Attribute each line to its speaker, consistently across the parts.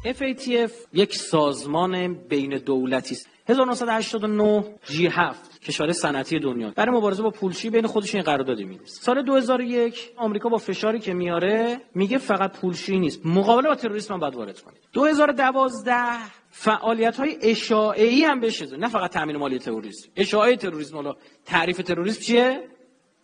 Speaker 1: FATF یک سازمان بین دولتی است. 1989 G7 کشور صنعتی دنیا برای مبارزه با پولشویی بین خودشون قراردادی می‌نویسه. سال 2001 آمریکا با فشاری که میاره میگه فقط پولشویی نیست، مقابله با تروریسم هم باید وارد کنید. 2012 فعالیت‌های اشاعه‌ای هم بشه، نه فقط تامین مالی تروریسم، اشاعه تروریسم. حالا تعریف تروریسم چیه؟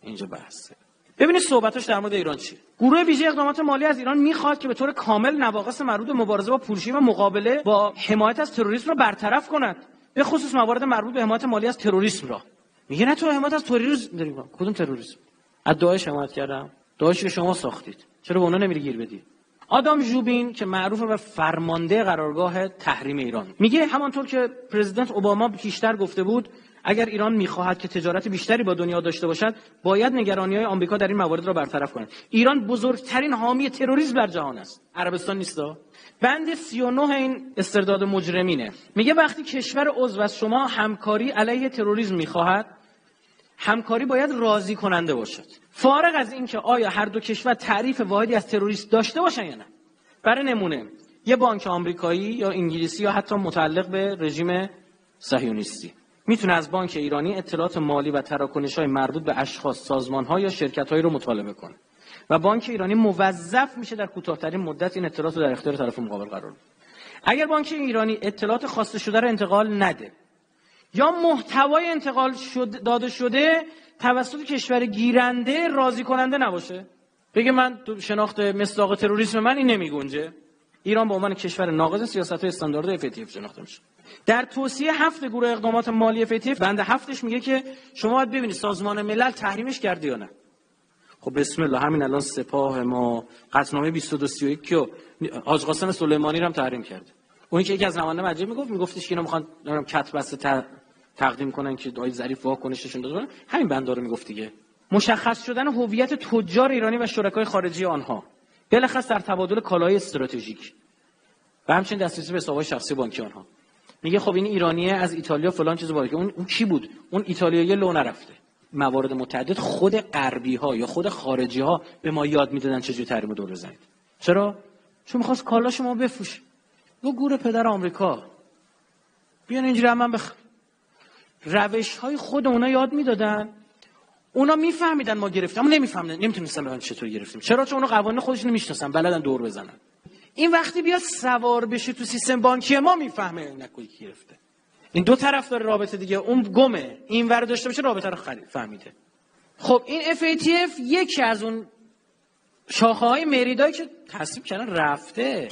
Speaker 1: اینجا بحثه. ببینید صحبتاش در مورد ایران چیه. گروه ویژه اقدامات مالی از ایران میخواد که به طور کامل نواقص مربوط به مبارزه با پولشویی و مقابله با حمایت از تروریسم را برطرف کند، به خصوص موارد مربوط به حمایت مالی از تروریسم را. میگه نه تو حمایت از تروریسم داریم. کدوم تروریسم؟ از داعش حمایت کردم. داعشی که شما ساختید. چرا به اونا نمیری گیر بدی؟ آدام ژوبین که معروفه به فرمانده قرارگاه تحریم ایران میگه همانطور که پرزیدنت اوباما پیشتر گفته بود، اگر ایران میخواهد که تجارت بیشتری با دنیا داشته باشد، باید نگرانی‌های آمریکا در این موارد را برطرف کند. ایران بزرگترین حامی تروریسم در جهان است. عربستان نیستا؟ بند 39 این استرداد مجرمینه. میگه وقتی کشور عضو از شما همکاری علیه تروریسم میخواهد، همکاری باید راضی کننده باشد. فارغ از اینکه آیا هر دو کشور تعریف واحدی از تروریسم داشته باشن یا نه. برای نمونه یه بانک آمریکایی یا انگلیسی یا حتی متعلق به رژیم صهیونیستی میتونه از بانک ایرانی اطلاعات مالی و تراکنش‌های مربوط به اشخاص، سازمان‌ها یا شرکت‌هایی رو مطالبه کنه و بانک ایرانی موظف میشه در کوتاه‌ترین مدت این اطلاعات رو در اختیار طرف مقابل قرار بده. اگر بانک ایرانی اطلاعات خواسته شده رو انتقال نده یا محتوای انتقال داده شده توسط کشور گیرنده راضی کننده نباشه، بگه من تو شناخت مصداق تروریسم من این نمیگنجه، ایران به عنوان کشور ناقض سیاست‌های استاندارد FATF شناخته میشه. در توصیه 7 گروه اقدامات مالی FATF بند 7ش میگه که شما باید ببینید سازمان ملل تحریمش کرده یا نه. خب بسم الله، همین الان سپاه ما قطعنامه 2231 رو حاج قاسم سلیمانی رو هم تحریم کرده. اون که یکی از نماینده مجلس میگفتش که اینا میخوان کت بسته تقدیم کنن که آقای ظریف واکنششون داده، همین بندا رو میگفت دیگه. مشخص شدن هویت تجار ایرانی و شرکای خارجی آنها، بالاخص در تبادل کالاهای استراتژیک و همچنین دسترسی به حساب‌های شخصی بانکی آنها. میگه خب این ایرانیه از ایتالیا فلان چیزو باشه، اون کی بود؟ اون ایتالیایی لو نرفته. موارد متعدد خود غربی‌ها یا خود خارجی‌ها به ما یاد میدادن چجوری تحریم دور بزنید. چرا؟ چون می‌خواست کالا شما بفروشه. دو گور پدر آمریکا بیان اینجوری هم روش‌های خود اونا یاد میدادن. اونا میفهمیدن ما گرفتیم، اما نمیفهمیدن، نمیتونستن بگن چطور گرفتیم. چرا؟ چون اونا قوانین خودشون میشناسن، بلدن دور بزنن. این وقتی بیاد سوار بشه تو سیستم بانکی ما میفهمه نکنی کی گرفته. این دو طرف داره رابطه دیگه، اون گمه، این ور داشته باشه رابطه رو فهمیده. خب این FATF یکی از اون شاخه‌های مریدایی که تصویب کردن رفته.